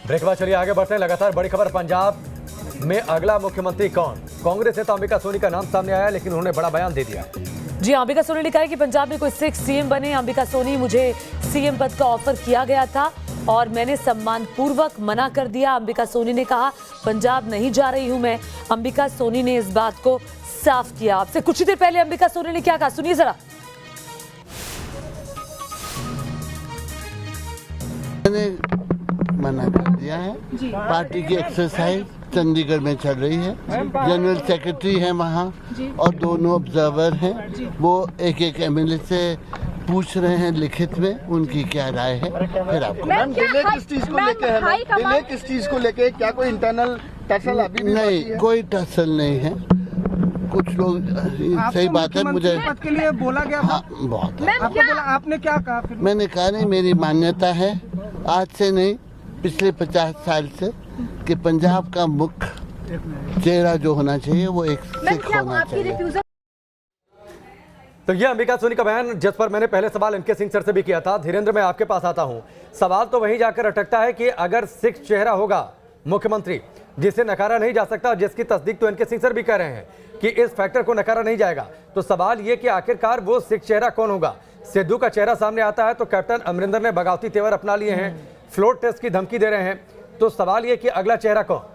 Break बाद चलिए आगे बढ़ते हैं। लगातार बड़ी खबर, पंजाब में अगला मुख्यमंत्री कौन? कांग्रेस नेता अंबिका सोनी का नाम सामने आया, लेकिन उन्होंने बड़ा बयान दे दिया। जी, अंबिका सोनी ने कहा है कि पंजाब में कोई सिख सीएम बने। अंबिका सोनी, मुझे सीएम पद का ऑफर किया गया था और मैंने सम्मानपूर्वक मना कर दिया। अंबिका सोनी ने कहा, पंजाब नहीं जा रही हूं मैं। अंबिका सोनी ने इस बात को साफ किया। आपसे कुछ ही देर पहले अंबिका सोनी ने क्या कहा, सुनिए जरा। मैंने मना कर दिया है। पार्टी की एक्सरसाइज चंडीगढ़ में चल रही है। जनरल सेक्रेटरी है वहाँ और दोनों ऑब्जर्वर हैं। वो एक एक एमएलए से पूछ रहे हैं लिखित में उनकी क्या राय है, फिर आपको। मैम, डिले किस चीज को लेके है? डिले किस चीज को लेके? क्या कोई इंटरनल टसल अभी भी नहीं, है? कोई टसल नहीं है। कुछ लोग, सही बात है, मुझे पद के लिए बोला गया था। हाँ, बहुत है। आपको बोला, आपने क्या कहा फिर? मैंने कहा नहीं, मेरी मान्यता है आज से नहीं, पिछले 50 साल से, कि पंजाब का मुख्य चेहरा जो होना चाहिए वो एक सिख होना चाहिए। तो ये अंबिका सोनी का बयान, जिस पर मैंने पहले सवाल इनके सिंह सर से भी किया था। धीरेन्द्र, मैं आपके पास आता हूं। सवाल तो वहीं जाकर अटकता है कि अगर सिख चेहरा होगा मुख्यमंत्री, जिसे नकारा नहीं जा सकता, जिसकी तस्दीक तो इनके सिंह सर भी कह रहे हैं कि इस फैक्टर को नकारा नहीं जाएगा, तो सवाल ये कि आखिरकार वो सिख चेहरा कौन होगा? सिद्धू का चेहरा सामने आता है तो कैप्टन अमरिंदर ने बगावती तेवर अपना लिए हैं, फ्लोर टेस्ट की धमकी दे रहे हैं। तो सवाल ये कि अगला चेहरा कौन?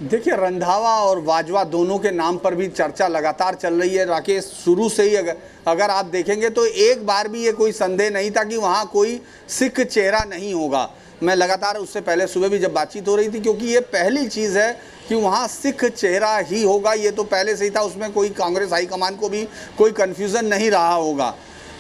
देखिए, रंधावा और बाजवा दोनों के नाम पर भी चर्चा लगातार चल रही है। राकेश, शुरू से ही अगर आप देखेंगे तो एक बार भी ये कोई संदेह नहीं था कि वहाँ कोई सिख चेहरा नहीं होगा। मैं लगातार, उससे पहले सुबह भी जब बातचीत हो रही थी, क्योंकि ये पहली चीज़ है कि वहाँ सिख चेहरा ही होगा। ये तो पहले से ही था, उसमें कोई कांग्रेस हाईकमान को भी कोई कन्फ्यूज़न नहीं रहा होगा।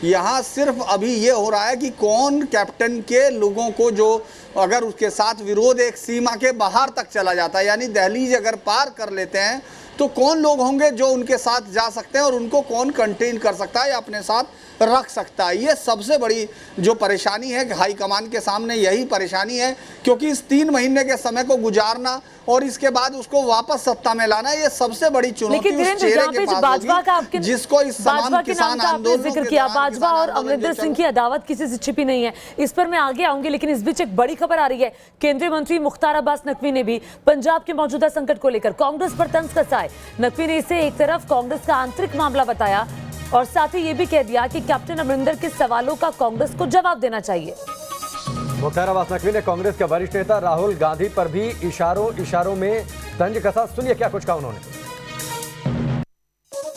यहाँ सिर्फ अभी ये हो रहा है कि कौन कैप्टन के लोगों को, जो अगर उसके साथ विरोध एक सीमा के बाहर तक चला जाता है, यानी दहलीज अगर पार कर लेते हैं, तो कौन लोग होंगे जो उनके साथ जा सकते हैं और उनको कौन कंटेन कर सकता है या अपने साथ रख सकता है। ये सबसे बड़ी जो परेशानी है हाईकमान के सामने, यही परेशानी है, क्योंकि इस 3 महीने के समय को गुजारना और इसके बाद उसको वापस सत्ता में लाना, ये सबसे बड़ी चुनौती उस चेहरे के पास होगी, जिसको इस तमाम किसान आंदोलन जिक्र किया। बाजवा और अमरिंदर सिंह की अदावत किसी से छिपी नहीं है, इस पर मैं आगे आऊंगी। लेकिन इस बीच एक बड़ी खबर आ रही है। केंद्रीय मंत्री मुख्तार अब्बास नकवी ने भी पंजाब के मौजूदा संकट को लेकर कांग्रेस पर तंज कसा है। नकवी ने इसे एक तरफ कांग्रेस का आंतरिक मामला बताया और साथ ही ये भी कह दिया कि कैप्टन अमरिंदर के सवालों का कांग्रेस को जवाब देना चाहिए। मुख्तार अब्बास नकवी ने कांग्रेस के वरिष्ठ नेता राहुल गांधी पर भी इशारों में तंज कसा। सुनिए क्या कुछ कहा उन्होंने।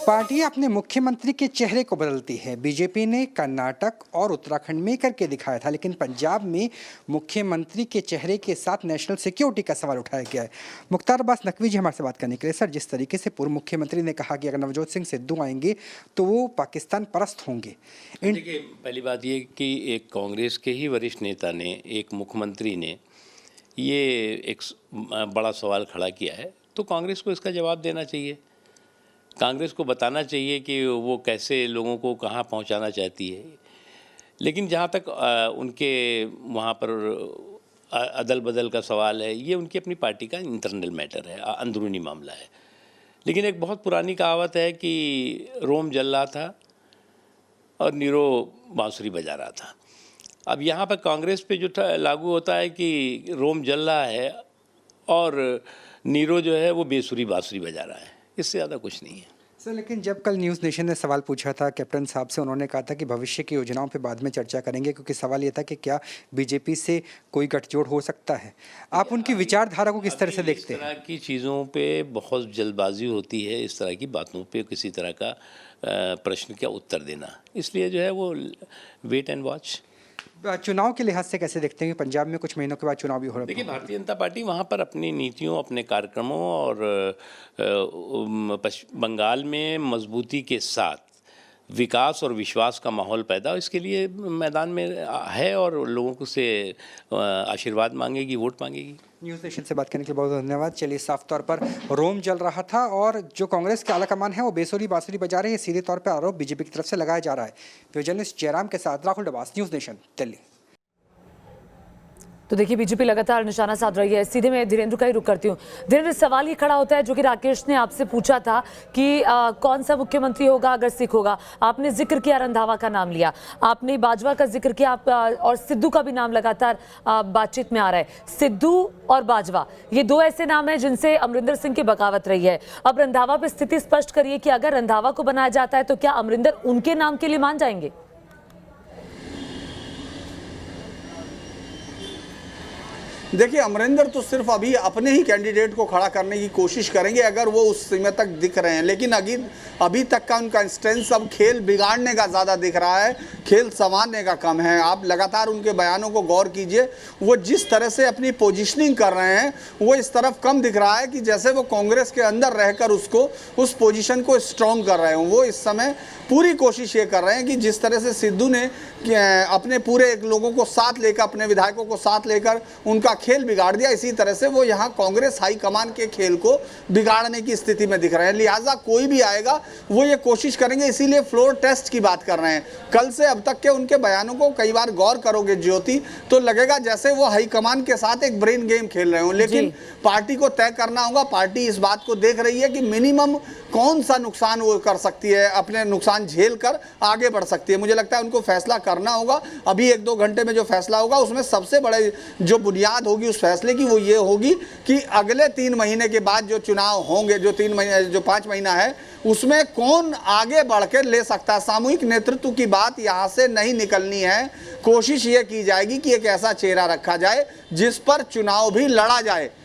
पार्टी अपने मुख्यमंत्री के चेहरे को बदलती है। बीजेपी ने कर्नाटक और उत्तराखंड में करके दिखाया था, लेकिन पंजाब में मुख्यमंत्री के चेहरे के साथ नेशनल सिक्योरिटी का सवाल उठाया गया है। मुख्तार अब्बास नकवी जी हमारे से बात करने के लिए। सर, जिस तरीके से पूर्व मुख्यमंत्री ने कहा कि अगर नवजोत सिंह सिद्धू आएंगे तो वो पाकिस्तान परस्त होंगे। देखिए, पहली बात ये कि एक कांग्रेस के ही वरिष्ठ नेता ने, एक मुख्यमंत्री ने ये एक बड़ा सवाल खड़ा किया है, तो कांग्रेस को इसका जवाब देना चाहिए। कांग्रेस को बताना चाहिए कि वो कैसे लोगों को कहाँ पहुँचाना चाहती है। लेकिन जहाँ तक उनके वहाँ पर अदल बदल का सवाल है, ये उनकी अपनी पार्टी का इंटरनल मैटर है, अंदरूनी मामला है। लेकिन एक बहुत पुरानी कहावत है कि रोम जल रहा था और नीरो बांसुरी बजा रहा था। अब यहाँ पर कांग्रेस पे जो लागू होता है कि रोम जल रहा है और नीरो जो है वो बेसुरी बांसुरी बजा रहा है, इससे ज़्यादा कुछ नहीं है। सर, लेकिन जब कल न्यूज़ नेशन ने सवाल पूछा था कैप्टन साहब से, उन्होंने कहा था कि भविष्य की योजनाओं पे बाद में चर्चा करेंगे, क्योंकि सवाल ये था कि क्या बीजेपी से कोई गठजोड़ हो सकता है। आप उनकी विचारधारा को किस तरह से देखते हैं? इस तरह की चीज़ों पे बहुत जल्दबाजी होती है, इस तरह की बातों पे किसी तरह का प्रश्न का उत्तर देना, इसलिए जो है वो वेट एंड वॉच। चुनाव के लिहाज से कैसे देखते हैं कि पंजाब में कुछ महीनों के बाद चुनाव भी हो रहा है? देखिए, भारतीय जनता पार्टी वहाँ पर अपनी नीतियों, अपने कार्यक्रमों और पश्चिम बंगाल में मजबूती के साथ विकास और विश्वास का माहौल पैदा, इसके लिए मैदान में है और लोगों से आशीर्वाद मांगेगी, वोट मांगेगी। न्यूज़ नेशन से बात करने के लिए बहुत धन्यवाद। चलिए, साफ तौर पर रोम जल रहा था और जो कांग्रेस के आलाकमान है वो बेसुरी बांसुरी बजा रहे हैं, सीधे तौर पर आरोप बीजेपी की तरफ से लगाया जा रहा है। वीडियो जर्नलिस्ट जयराम के साथ राहुल डबास, न्यूज़ नेशन, दिल्ली। तो देखिए बीजेपी लगातार निशाना साध रही है। सीधे मैं धीरेन्द्र का ही रुख करती हूँ। धीरेन्द्र, सवाल ये खड़ा होता है जो कि राकेश ने आपसे पूछा था कि कौन सा मुख्यमंत्री होगा अगर सिख होगा। आपने जिक्र किया रंधावा का नाम लिया, आपने बाजवा का जिक्र किया, आप और सिद्धू का भी नाम लगातार बातचीत में आ रहा है। सिद्धू और बाजवा ये दो ऐसे नाम हैं जिनसे अमरिंदर सिंह की बगावत रही है। अब रंधावा पे स्थिति स्पष्ट करिए कि अगर रंधावा को बनाया जाता है तो क्या अमरिंदर उनके नाम के लिए मान जाएंगे? देखिए, अमरिंदर तो सिर्फ अभी अपने ही कैंडिडेट को खड़ा करने की कोशिश करेंगे अगर वो उस सीमा तक दिख रहे हैं, लेकिन अभी तक का उनका स्ट्रेंथ अब खेल बिगाड़ने का ज़्यादा दिख रहा है, खेल संवारने का कम है। आप लगातार उनके बयानों को गौर कीजिए, वो जिस तरह से अपनी पोजीशनिंग कर रहे हैं वो इस तरफ कम दिख रहा है कि जैसे वो कांग्रेस के अंदर रहकर उसको उस पोजीशन को स्ट्रॉन्ग कर रहे हों। वो इस समय पूरी कोशिश ये कर रहे हैं कि जिस तरह से सिद्धू ने अपने पूरे लोगों को साथ लेकर, अपने विधायकों को साथ लेकर उनका खेल बिगाड़ दिया, इसी तरह से वो यहाँ कांग्रेस हाईकमान के खेल को बिगाड़ने की स्थिति में दिख रहे हैं। लिहाजा कोई भी आएगा वो ये कोशिश करेंगे, इसीलिए फ्लोर टेस्ट की बात कर रहे हैं। कल से अब तक के उनके बयानों को कई बार गौर करोगे ज्योति, तो लगेगा जैसे वो हाईकमान के साथ एक ब्रेन गेम खेल रहे हो, लेकिन पार्टी को तय करना होगा। पार्टी इस बात को देख रही है कि मिनिमम कौन सा नुकसान वो कर सकती है, अपने नुकसान झेल कर आगे बढ़ सकती है। मुझे लगता है उनको फैसला करना होगा। अभी 1-2 घंटे में जो फैसला होगा उसमें सबसे बड़े जो बुनियाद होगी उस फैसले की वो ये होगी कि अगले 3 महीने के बाद जो चुनाव होंगे, जो 5 महीना है, उसमें कौन आगे बढ़कर ले सकता है। सामूहिक नेतृत्व की बात यहाँ से नहीं निकलनी है। कोशिश ये की जाएगी कि एक ऐसा चेहरा रखा जाए जिस पर चुनाव भी लड़ा जाए।